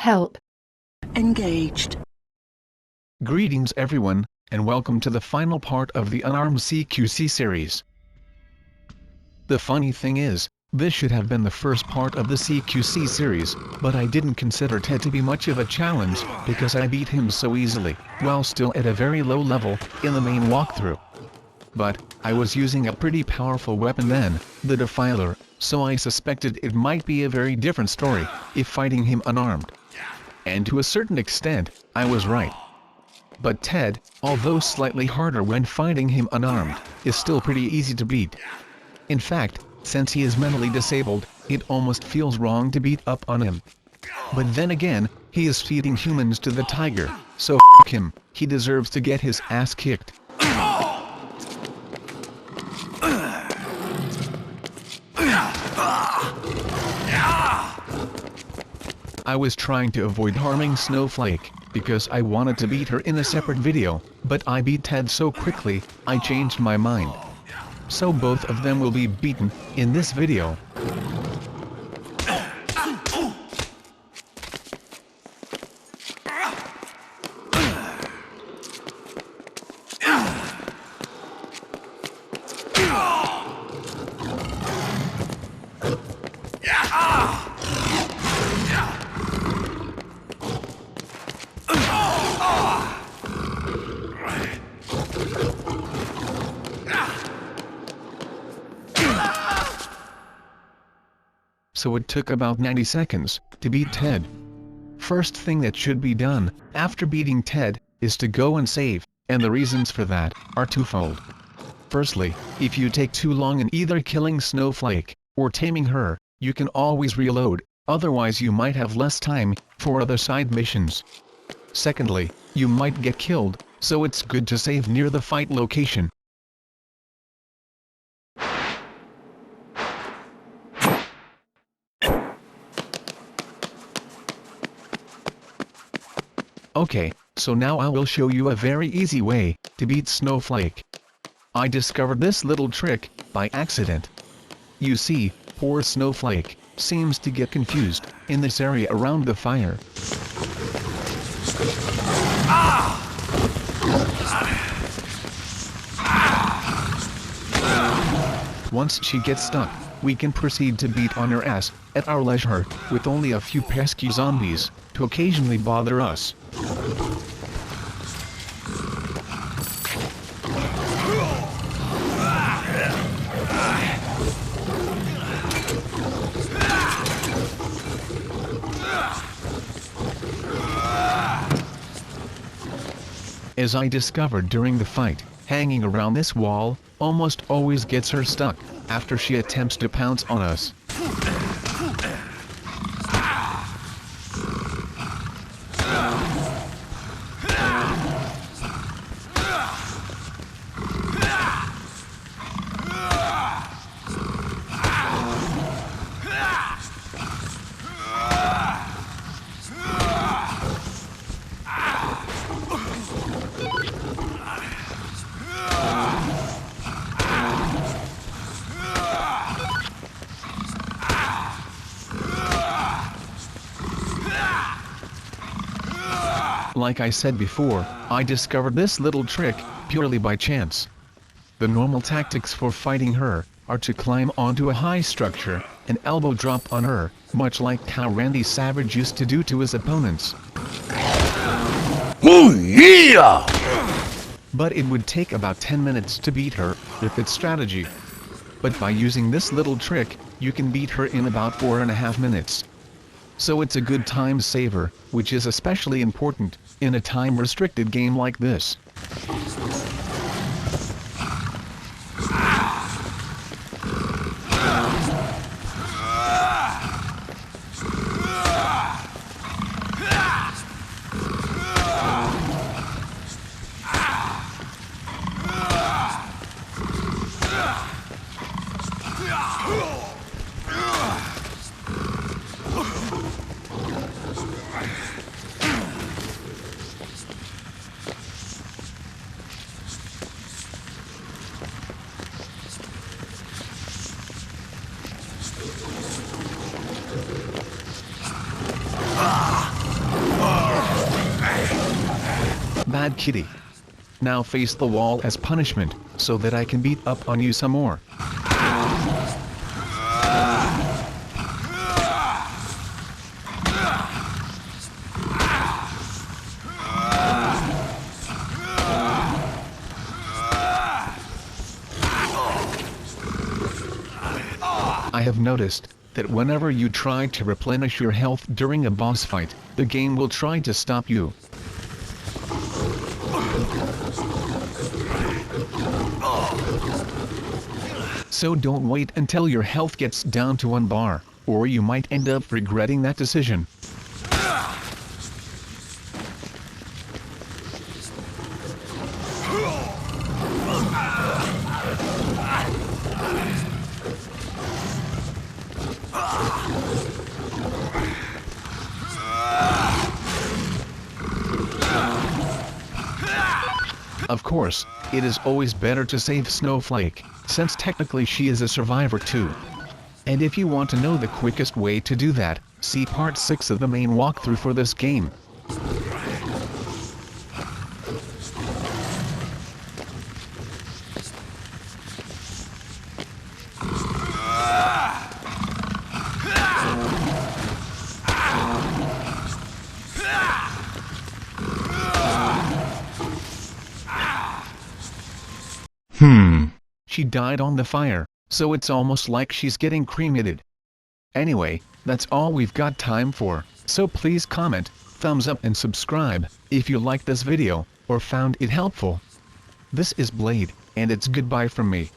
Help. Engaged. Greetings everyone, and welcome to the final part of the Unarmed CQC series. The funny thing is, this should have been the first part of the CQC series, but I didn't consider Ted to be much of a challenge, because I beat him so easily, while still at a very low level, in the main walkthrough. But, I was using a pretty powerful weapon then, the Defiler, so I suspected it might be a very different story, if fighting him unarmed. And to a certain extent, I was right. But Ted, although slightly harder when fighting him unarmed, is still pretty easy to beat. In fact, since he is mentally disabled, it almost feels wrong to beat up on him. But then again, he is feeding humans to the tiger, so f*** him, he deserves to get his ass kicked. I was trying to avoid harming Snowflake, because I wanted to beat her in a separate video, but I beat Ted so quickly, I changed my mind. So both of them will be beaten, in this video. So it took about 90 seconds to beat Ted. First thing that should be done after beating Ted is to go and save, and the reasons for that are twofold. Firstly, if you take too long in either killing Snowflake or taming her, you can always reload, otherwise you might have less time for other side missions. Secondly, you might get killed, so it's good to save near the fight location. Okay, so now I will show you a very easy way to beat Snowflake. I discovered this little trick by accident. You see, poor Snowflake seems to get confused in this area around the fire. Once she gets stuck, we can proceed to beat on her ass at our leisure, with only a few pesky zombies to occasionally bother us. As I discovered during the fight, hanging around this wall almost always gets her stuck after she attempts to pounce on us. Like I said before, I discovered this little trick purely by chance. The normal tactics for fighting her are to climb onto a high structure and elbow drop on her, much like how Randy Savage used to do to his opponents. Oh yeah! But it would take about 10 minutes to beat her with its strategy. But by using this little trick, you can beat her in about 4.5 minutes. So it's a good time saver, which is especially important in a time-restricted game like this. bad kitty. Now face the wall as punishment, so that I can beat up on you some more. I have noticed that whenever you try to replenish your health during a boss fight, the game will try to stop you. So don't wait until your health gets down to 1 bar, or you might end up regretting that decision. Of course, it is always better to save Snowflake, since technically she is a survivor too. And if you want to know the quickest way to do that, see part 6 of the main walkthrough for this game. She died on the fire, so it's almost like she's getting cremated. Anyway, that's all we've got time for, so please comment, thumbs up and subscribe, if you liked this video, or found it helpful. This is Blade, and it's goodbye from me.